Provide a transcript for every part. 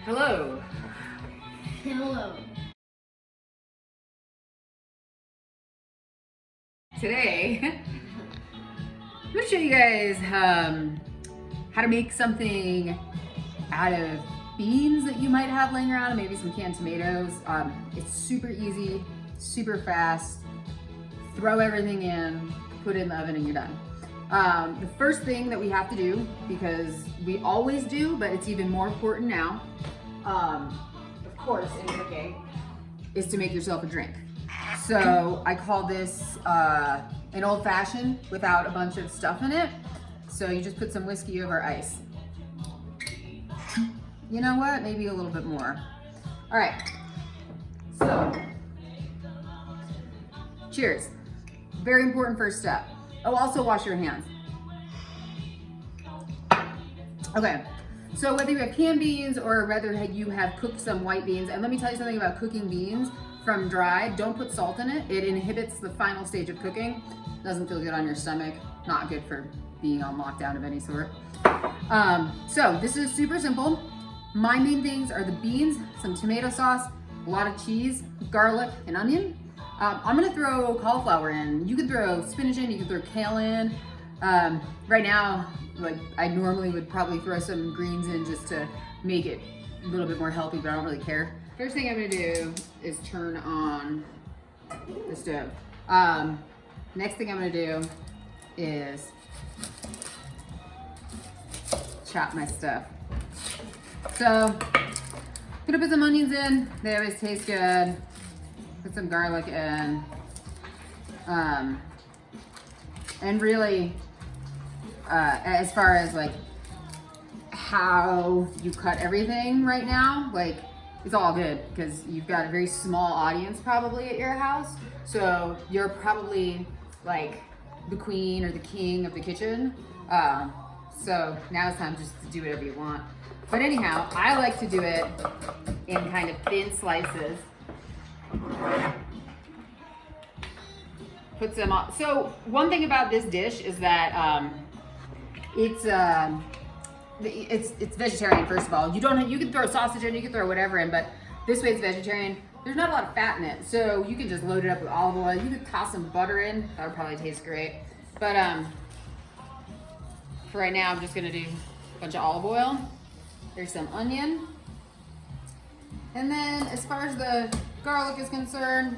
Hello. Hello. Today, I'm going to show you guys how to make something out of beans that you might have laying around, and maybe some canned tomatoes. It's super easy, super fast. Throw everything in, put it in the oven, and you're done. The first thing that we have to do, because we always do, but it's even more important now, of course, in cooking, is to make yourself a drink. So I call this an old fashioned without a bunch of stuff in it. So you just put some whiskey over ice. You know what? Maybe a little bit more. All right. So, cheers. Very important first step. Oh, also wash your hands. Okay. So whether you have canned beans or whether you have cooked some white beans, and let me tell you something about cooking beans from dried, don't put salt in it. It inhibits the final stage of cooking. Doesn't feel good on your stomach. Not good for being on lockdown of any sort. So this is super simple. My main things are the beans, some tomato sauce, a lot of cheese, garlic, and onion. I'm gonna throw cauliflower in. You can throw spinach in, you can throw kale in. Right now, like I normally would probably throw some greens in just to make it a little bit more healthy, but I don't really care. First thing I'm gonna do is turn on the stove. Next thing I'm gonna do is chop my stuff. So, I'm gonna put some onions in. They always taste good. Put some garlic in. And really, as far as like how you cut everything right now, like it's all good because you've got a very small audience probably at your house. So you're probably like the queen or the king of the kitchen. So now it's time just to do whatever you want. But anyhow, I like to do it in kind of thin slices. Put some on. So one thing about this dish is that it's vegetarian. First of all, you can throw sausage in, you can throw whatever in, but this way it's vegetarian. There's not a lot of fat in it, so you can just load it up with olive oil. You could toss some butter in. That would probably taste great. But for right now, I'm just gonna do a bunch of olive oil. There's some onion. And then as far as the garlic is concerned,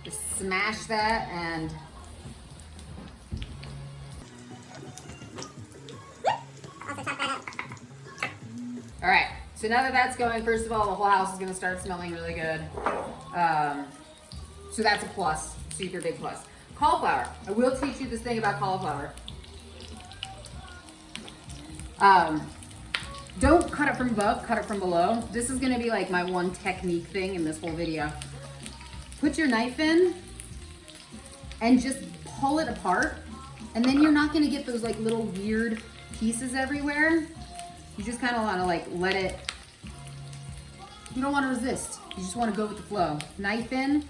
just smash that and also chop that up. All right, so now that that's going, first of all, the whole house is gonna start smelling really good. So that's a plus, super big plus. Cauliflower, I will teach you this thing about cauliflower. Don't cut it from above, cut it from below. This is gonna be like my one technique thing in this whole video. Put your knife in and just pull it apart. And then you're not gonna get those like little weird pieces everywhere. You just kinda wanna like let it, you don't wanna resist. You just wanna go with the flow. Knife in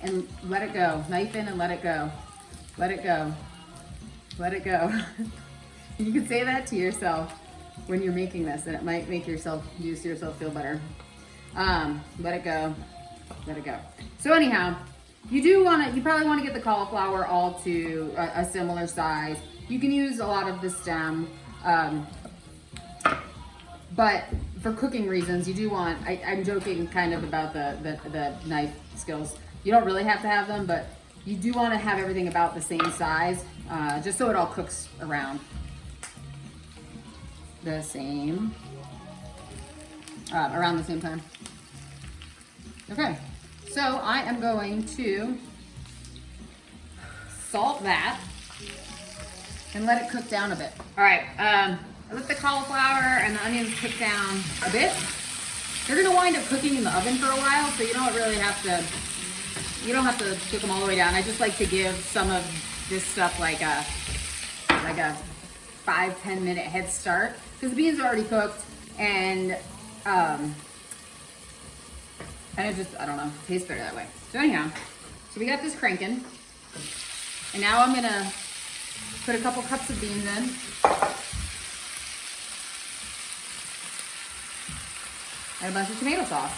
and let it go. Knife in and let it go. Let it go. Let it go. You can say that to yourself when you're making this, and it might make yourself feel better. Let it go, let it go. So anyhow, you probably wanna get the cauliflower all to a similar size. You can use a lot of the stem, but for cooking reasons, you do want, I'm joking kind of about the knife skills. You don't really have to have them, but you do wanna have everything about the same size, just so it all cooks around the same, around the same time. Okay, so I am going to salt that and let it cook down a bit. All right, I let the cauliflower and the onions cook down a bit. They're gonna wind up cooking in the oven for a while, so you don't really have to cook them all the way down. I just like to give some of this stuff like a 5-10 minute head start, because the beans are already cooked, and it just, I don't know, tastes better that way. So anyhow, so we got this cranking, and now I'm gonna put a couple cups of beans in. and a bunch of tomato sauce.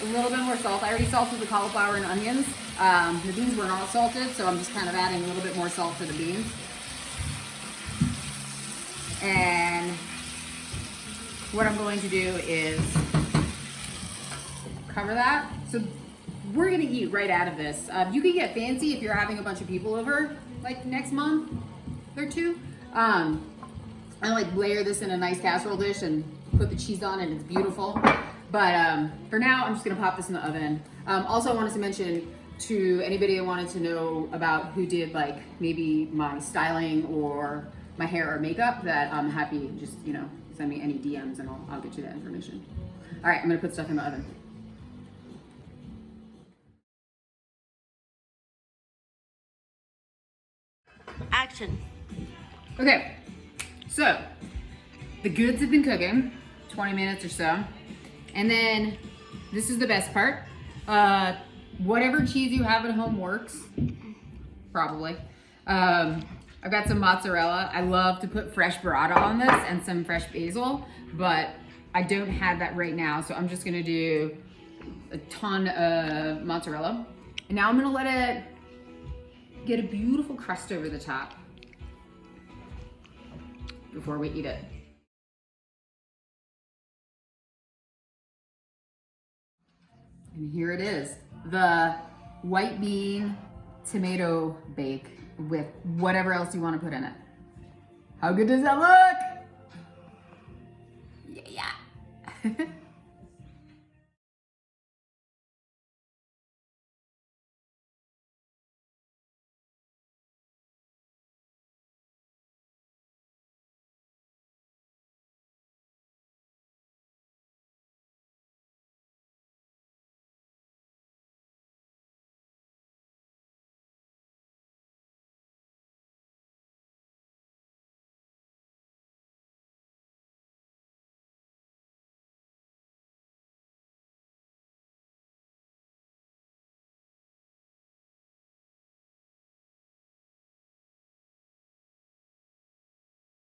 A little bit more salt. I already salted the cauliflower and onions. The beans were not salted, so I'm just kind of adding a little bit more salt to the beans. And what I'm going to do is cover that. So we're gonna eat right out of this. You can get fancy if you're having a bunch of people over, like next month or two. I like layer this in a nice casserole dish and put the cheese on it, and it's beautiful. But for now, I'm just gonna pop this in the oven. Also, I wanted to mention to anybody that wanted to know about who did like maybe my styling or my hair or makeup, that I'm happy, just, you know, send me any DMs and I'll get you that information. All right, I'm gonna put stuff in the oven. Action. Okay, so the goods have been cooking 20 minutes or so. And then this is the best part. Whatever cheese you have at home works, probably. I've got some mozzarella. I love to put fresh burrata on this and some fresh basil, but I don't have that right now. So I'm just gonna do a ton of mozzarella. And now I'm gonna let it get a beautiful crust over the top before we eat it. And here it is, the white bean tomato bake with whatever else you want to put in it. How good does that look? Yeah.